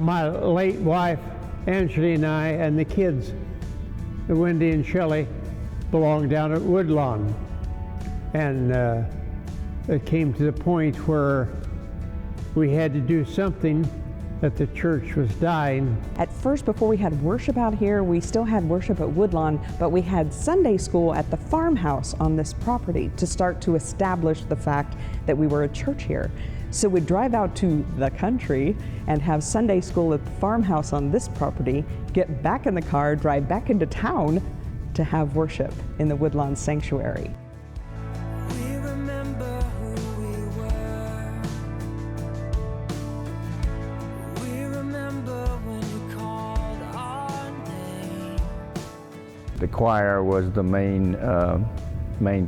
my late wife, Angela, and I, and the kids, Wendy and Shelley, belonged down at Woodlawn. And it came to the point where we had to do something, that the church was dying. At first, before we had worship out here, we still had worship at Woodlawn, but we had Sunday school at the farmhouse on this property to start to establish the fact that we were a church here. So we'd drive out to the country and have Sunday school at the farmhouse on this property, get back in the car, drive back into town to have worship in the Woodlawn Sanctuary. The choir was the main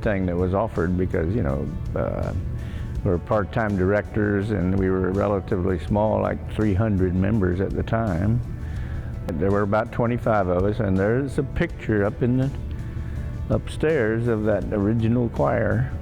thing that was offered because, you know, we were part-time directors and we were relatively small, like 300 members at the time. There were about 25 of us, and there's a picture up in the upstairs of that original choir.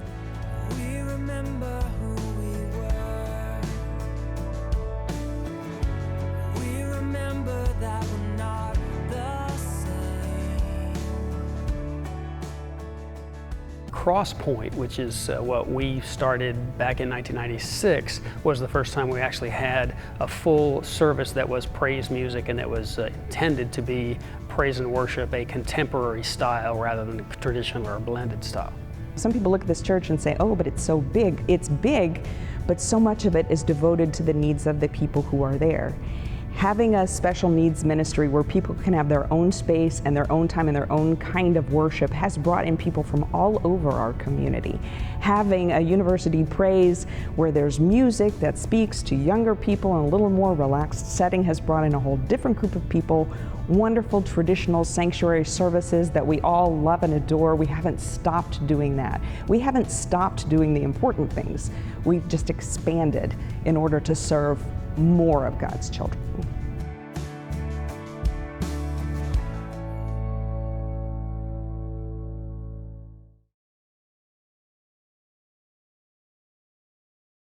Crosspoint, which is what we started back in 1996, was the first time we actually had a full service that was praise music and that was intended to be praise and worship, a contemporary style rather than traditional or blended style. Some people look at this church and say, oh, but it's so big. It's big, but so much of it is devoted to the needs of the people who are there. Having a special needs ministry where people can have their own space and their own time and their own kind of worship has brought in people from all over our community. Having a university praise where there's music that speaks to younger people in a little more relaxed setting has brought in a whole different group of people. Wonderful traditional sanctuary services that we all love and adore. We haven't stopped doing that. We haven't stopped doing the important things. We've just expanded in order to serve more of God's children.